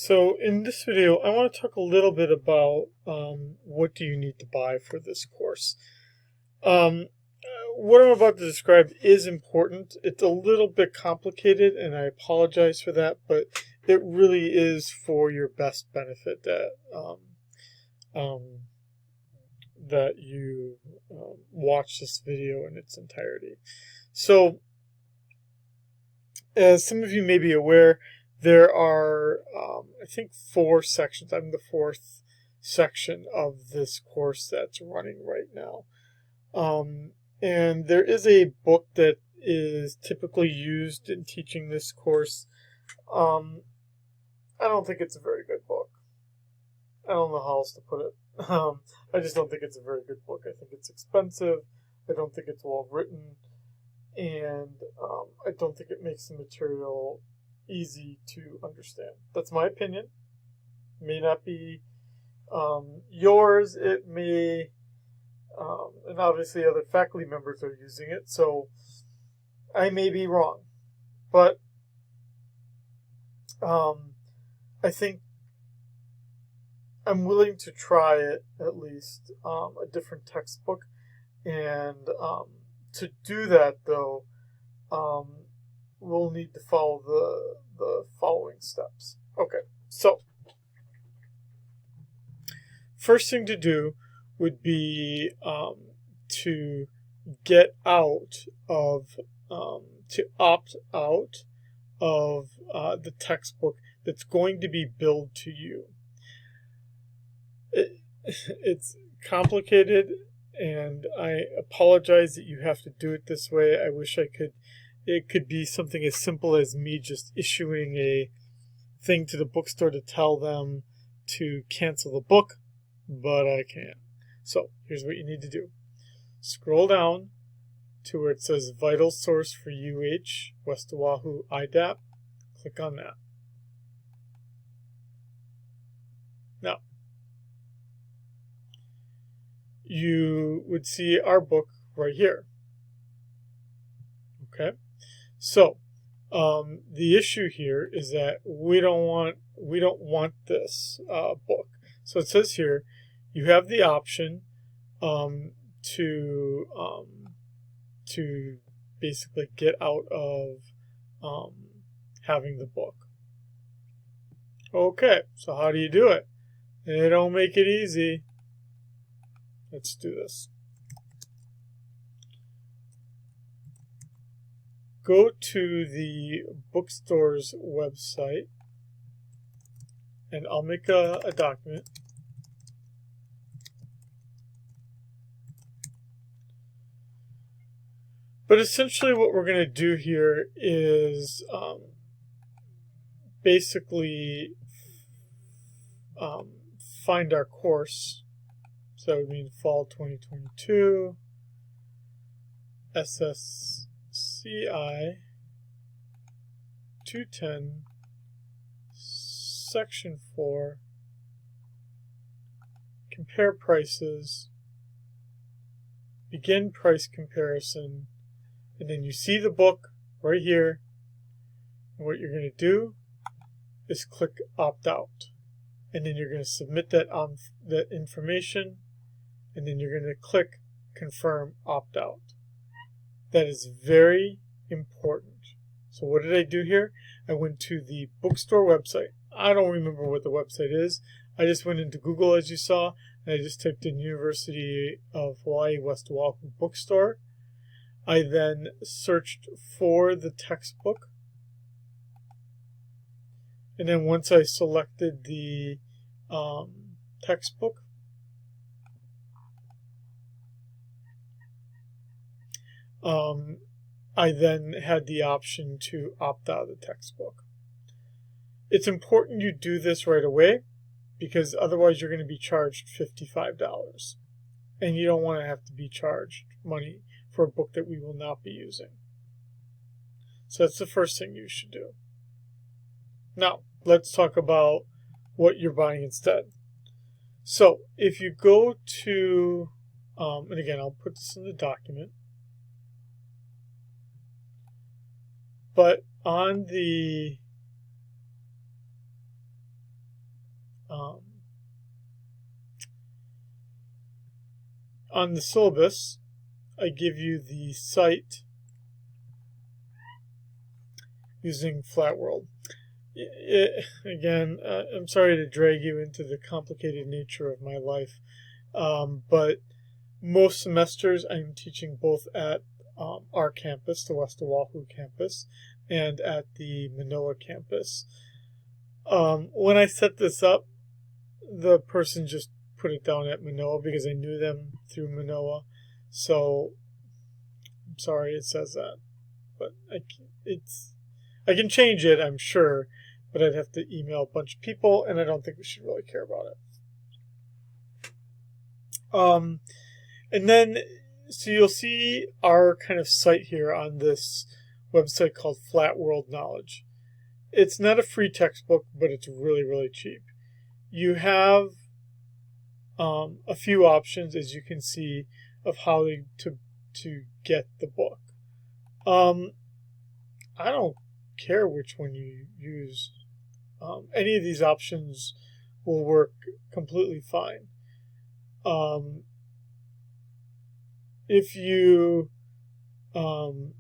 So in this video, I want to talk a little bit about what do you need to buy for this course. What I'm about to describe is important. It's a little bit complicated, and I apologize for that, but it really is for your best benefit um, that you watch this video in its entirety. So, as some of you may be aware, there are, I think, 4 sections. I'm the 4th section of this course that's running right now. And there is a book that is typically used in teaching this course. I don't think it's a very good book. I don't know how else to put it. I just don't think it's a very good book. I think it's expensive. I don't think it's well written. And I don't think it makes the material easy to understand. That's my opinion. It may not be yours. It may, and obviously other faculty members are using it, so I may be wrong. But I think I'm willing to try it at least, a different textbook. And to do that, though, we'll need to follow the following steps. Okay, so first thing to do would be to get out of, to opt out of the textbook that's going to be billed to you. It's complicated, and I apologize that you have to do it this way. I wish it could be something as simple as me just issuing a thing to the bookstore to tell them to cancel the book, but I can't. So here's what you need to do. Scroll down to where it says Vital Source for UH, West Oahu IDAP. Click on that. Now, you would see our book right here. Okay, so the issue here is that we don't want this book. So it says here you have the option to basically get out of having the book. Okay, so how do you do it? They don't make it easy. Let's do this. Go to the bookstore's website, and I'll make a document. But essentially what we're going to do here is basically find our course. So that would mean fall 2022, SSCI 210, Section 4, compare prices, begin price comparison, and then you see the book right here. And what you're going to do is click opt out. And then you're going to submit that information, and then you're going to click confirm opt out. That is very important. So what did I do here? I went to the bookstore website. I don't remember what the website is. I just went into Google, as you saw, and I just typed in University of Hawaii West Oahu Bookstore. I then searched for the textbook. And then once I selected the textbook, I then had the option to opt out of the textbook. It's important you do this right away, because otherwise you're going to be charged $55. And you don't want to have to be charged money for a book that we will not be using. So that's the first thing you should do. Now, let's talk about what you're buying instead. So if you go to, and again, I'll put this in the document, but on the on the syllabus, I give you the site using Flatworld. Again, I'm sorry to drag you into the complicated nature of my life, but most semesters I'm teaching both at our campus, the West Oahu campus, and at the Manoa campus. When I set this up, the person just put it down at Manoa because I knew them through Manoa. So I'm sorry it says that, but I can change it, I'm sure, but I'd have to email a bunch of people, and I don't think we should really care about it. And then, so you'll see our kind of site here on this website called Flat World Knowledge. It's not a free textbook, but it's really, really cheap. You have a few options, as you can see, of how to get the book. I don't care which one you use. Any of these options will work completely fine. If you want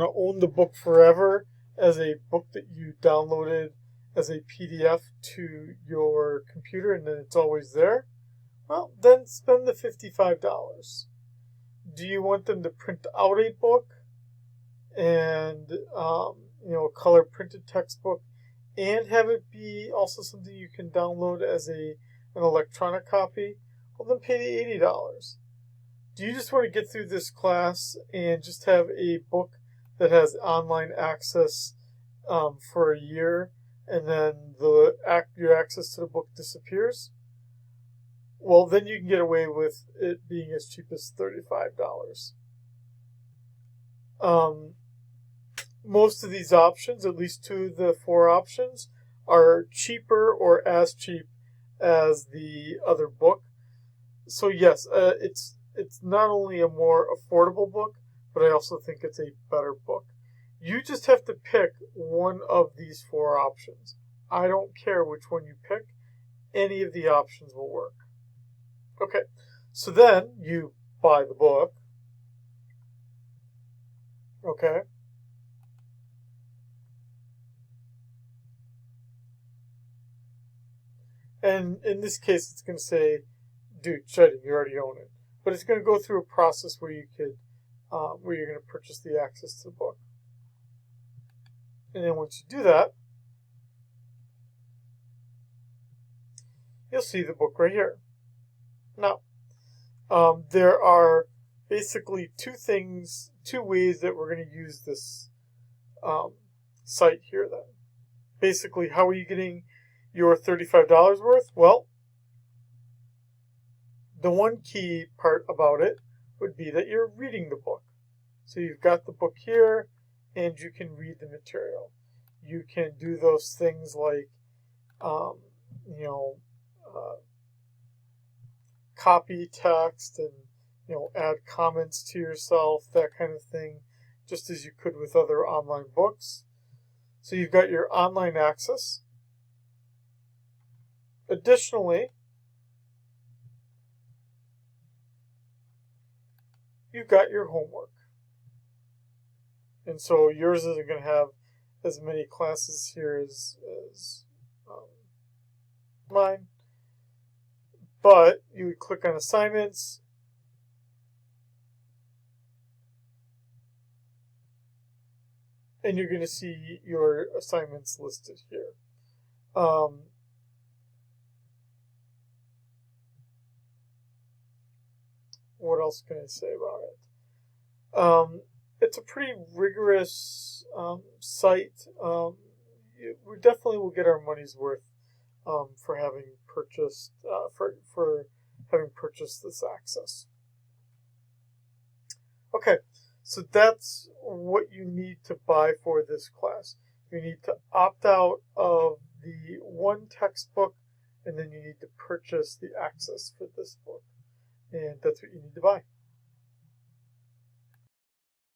to own the book forever as a book that you downloaded as a PDF to your computer and then it's always there, well, then spend the $55. Do you want them to print out a book and a color printed textbook and have it be also something you can download as an electronic copy? Well, then pay the $80. Do you just want to get through this class and just have a book that has online access for a year, and then your access to the book disappears? Well, then you can get away with it being as cheap as $35. Most of these options, at least 2 of the 4 options, are cheaper or as cheap as the other book. So yes, it's not only a more affordable book, but I also think it's a better book. You just have to pick one of these 4 options. I don't care which one you pick. Any of the options will work. Okay, so then you buy the book. Okay. And in this case, it's going to say, dude, shut it, you already own it. But it's going to go through a process where you're going to purchase the access to the book. And then once you do that, you'll see the book right here. Now, there are basically 2 ways that we're going to use this site here then. Basically, how are you getting your $35 worth? Well, the one key part about it would be that you're reading the book. So you've got the book here, and you can read the material. You can do those things like, copy text and, add comments to yourself, that kind of thing, just as you could with other online books. So you've got your online access. Additionally, you've got your homework. And so yours isn't going to have as many classes here as mine. But you would click on assignments. And you're going to see your assignments listed here. What else can I say about it? It's a pretty rigorous site. We definitely will get our money's worth for having purchased for having purchased this access. Okay, so that's what you need to buy for this class. You need to opt out of the one textbook, and then you need to purchase the access for this book. And that's what you need to buy.